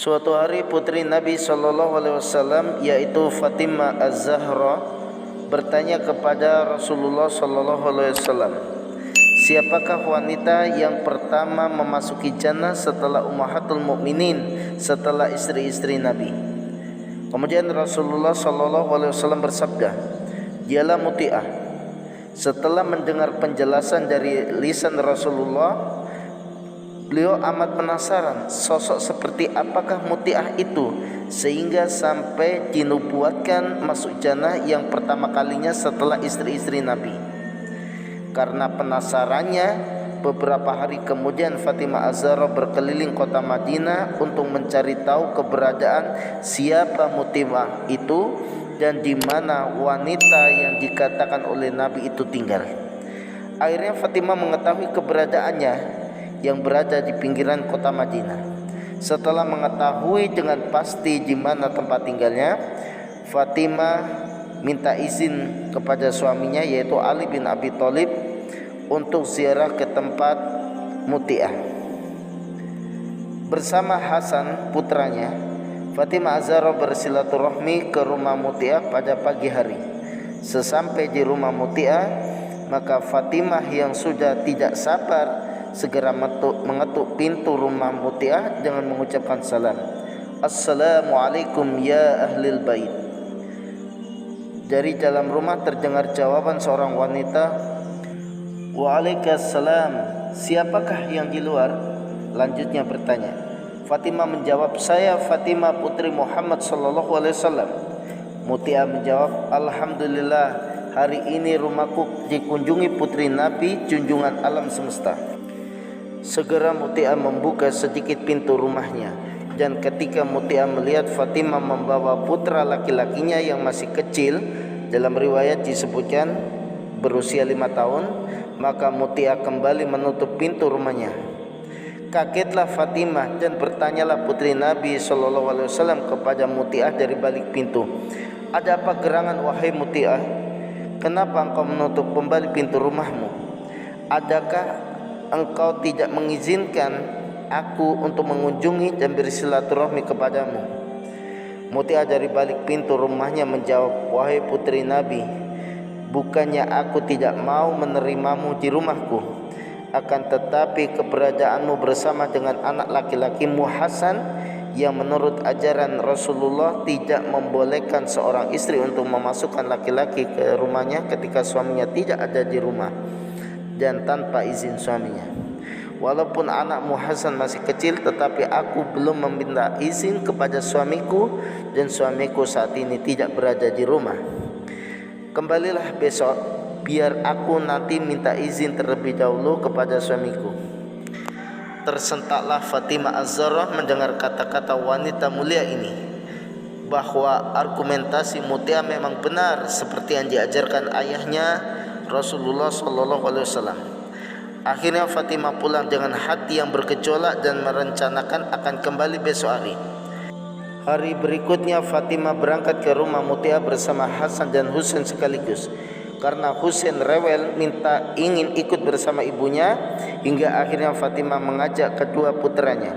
Suatu hari putri Nabi SAW yaitu Fatimah Az-Zahra bertanya kepada Rasulullah SAW, siapakah wanita yang pertama memasuki jannah setelah Ummahatul Mukminin, setelah istri-istri Nabi? Kemudian Rasulullah SAW bersabda, dialah Muti'ah. Setelah mendengar penjelasan dari lisan Rasulullah, beliau amat penasaran sosok seperti apakah Muti'ah itu, sehingga sampai dinubuatkan masuk jannah yang pertama kalinya setelah istri-istri Nabi. Karena penasarannya, beberapa hari kemudian Fatimah Az-Zahra berkeliling kota Madinah untuk mencari tahu keberadaan siapa Muti'ah itu dan di mana wanita yang dikatakan oleh Nabi itu tinggal. Akhirnya Fatimah mengetahui keberadaannya yang berada di pinggiran kota Madinah. Setelah mengetahui dengan pasti di mana tempat tinggalnya, Fatimah minta izin kepada suaminya yaitu Ali bin Abi Thalib untuk ziarah ke tempat Muti'ah. Bersama Hasan putranya, Fatimah Az-Zahra bersilaturahmi ke rumah Muti'ah pada pagi hari. Sesampai di rumah Muti'ah, maka Fatimah yang sudah tidak sabar segera mengetuk pintu rumah Muti'ah dengan mengucapkan salam. Assalamualaikum ya ahlil bait. Dari dalam rumah terdengar jawaban seorang wanita, Waalaikumsalam, siapakah yang di luar? Lanjutnya bertanya. Fatimah menjawab, saya Fatimah putri Muhammad SAW. Muti'ah menjawab, alhamdulillah, hari ini rumahku dikunjungi putri Nabi junjungan alam semesta. Segera Muti'ah membuka sedikit pintu rumahnya, dan ketika Muti'ah melihat Fatimah membawa putra laki-lakinya yang masih kecil, dalam riwayat disebutkan berusia 5 tahun, maka Muti'ah kembali menutup pintu rumahnya. Kagetlah Fatimah dan bertanyalah putri Nabi SAW kepada Muti'ah dari balik pintu, ada apa gerangan wahai Muti'ah? Kenapa engkau menutup kembali pintu rumahmu? Adakah engkau tidak mengizinkan aku untuk mengunjungi dan bersilaturahmi kepadamu? Muti'ah dari balik pintu rumahnya menjawab, wahai putri Nabi, bukannya aku tidak mau menerimamu di rumahku, akan tetapi keberadaanmu bersama dengan anak laki-lakimu Hasan yang menurut ajaran Rasulullah tidak membolehkan seorang istri untuk memasukkan laki-laki ke rumahnya ketika suaminya tidak ada di rumah dan tanpa izin suaminya. Walaupun anakmu Hasan masih kecil, tetapi aku belum meminta izin kepada suamiku dan suamiku saat ini tidak berada di rumah. Kembalilah besok, biar aku nanti minta izin terlebih dahulu kepada suamiku. Tersentaklah Fatimah Az-Zahra mendengar kata-kata wanita mulia ini, bahwa argumentasi Muti'ah memang benar seperti yang diajarkan ayahnya Rasulullah SAW. Akhirnya Fatimah pulang dengan hati yang bergejolak dan merencanakan akan kembali besok hari. Hari berikutnya Fatimah berangkat ke rumah Muti'ah bersama Hasan dan Husain sekaligus. Karena Husain rewel ingin ikut bersama ibunya, hingga akhirnya Fatimah mengajak kedua putranya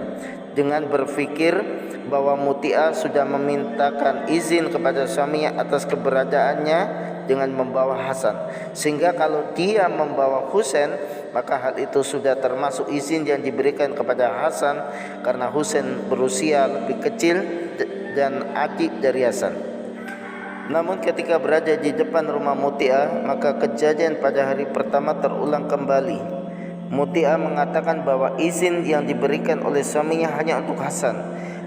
dengan berpikir bahwa Muti'ah sudah memintakan izin kepada suaminya atas keberadaannya dengan membawa Hasan, sehingga kalau dia membawa Husain, maka hal itu sudah termasuk izin yang diberikan kepada Hasan karena Husain berusia lebih kecil dan adik dari Hasan. Namun ketika berada di depan rumah Muti'ah, maka kejadian pada hari pertama terulang kembali. Muti'ah mengatakan bahwa izin yang diberikan oleh suaminya hanya untuk Hasan,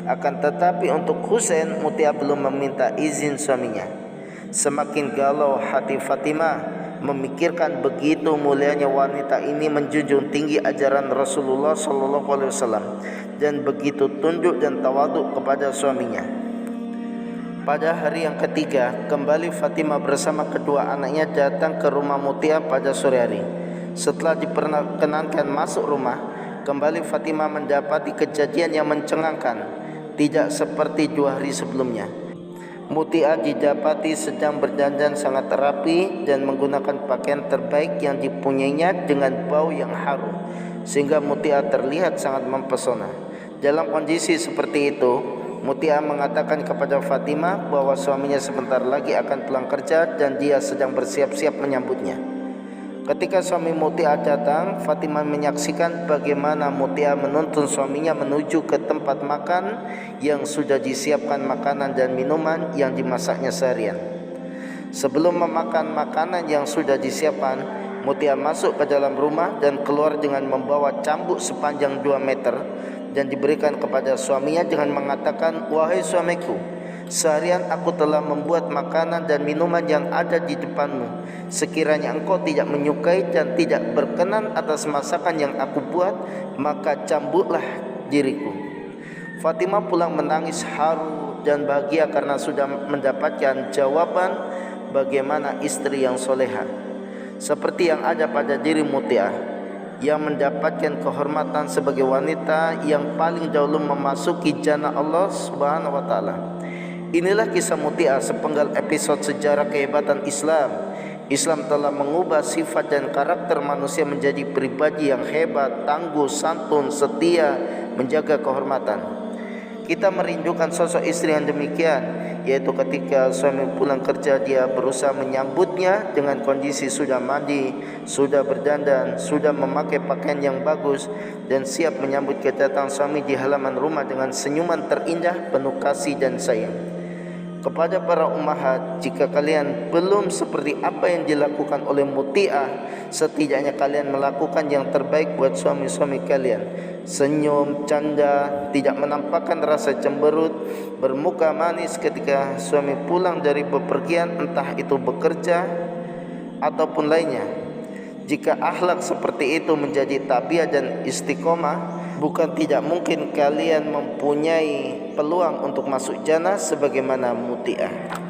akan tetapi untuk Husain Muti'ah belum meminta izin suaminya. Semakin galau hati Fatimah memikirkan begitu mulianya wanita ini menjunjung tinggi ajaran Rasulullah SAW dan begitu tunduk dan tawaduk kepada suaminya. Pada hari yang ketiga, kembali Fatimah bersama kedua anaknya datang ke rumah Muti'ah pada sore hari. Setelah diperkenankan masuk rumah, kembali Fatimah mendapati kejadian yang mencengangkan, tidak seperti 2 hari sebelumnya. Muti'ah didapati sedang berdandan sangat rapi dan menggunakan pakaian terbaik yang dipunyainya dengan bau yang harum, sehingga Muti'ah terlihat sangat mempesona. Dalam kondisi seperti itu, Muti'ah mengatakan kepada Fatimah bahwa suaminya sebentar lagi akan pulang kerja dan dia sedang bersiap-siap menyambutnya. Ketika suami Muti'ah datang, Fatimah menyaksikan bagaimana Muti'ah menuntun suaminya menuju ke tempat makan yang sudah disiapkan makanan dan minuman yang dimasaknya seharian. Sebelum memakan makanan yang sudah disiapkan, Muti'ah masuk ke dalam rumah dan keluar dengan membawa cambuk sepanjang 2 meter dan diberikan kepada suaminya dengan mengatakan, "Wahai suamiku, seharian aku telah membuat makanan dan minuman yang ada di depanmu. Sekiranya engkau tidak menyukai dan tidak berkenan atas masakan yang aku buat, maka cambuklah diriku." Fatimah pulang menangis haru dan bahagia karena sudah mendapatkan jawaban bagaimana istri yang soleha, seperti yang ada pada diri Muti'ah, yang mendapatkan kehormatan sebagai wanita yang paling dahulu memasuki jannah Allah Subhanahu wa taala. Inilah kisah Muti'ah, sepenggal episode sejarah kehebatan Islam. Islam telah mengubah sifat dan karakter manusia menjadi pribadi yang hebat, tangguh, santun, setia, menjaga kehormatan. Kita merindukan sosok istri yang demikian, yaitu ketika suami pulang kerja dia berusaha menyambutnya dengan kondisi sudah mandi, sudah berdandan, sudah memakai pakaian yang bagus dan siap menyambut kedatangan suami di halaman rumah dengan senyuman terindah penuh kasih dan sayang. Kepada para ummahat, jika kalian belum seperti apa yang dilakukan oleh Muti'ah, setidaknya kalian melakukan yang terbaik buat suami-suami kalian. Senyum, canda, tidak menampakkan rasa cemberut, bermuka manis ketika suami pulang dari bepergian, entah itu bekerja ataupun lainnya. Jika akhlak seperti itu menjadi tabiat dan istiqomah, bukan tidak mungkin kalian mempunyai peluang untuk masuk jannah sebagaimana Muti'ah.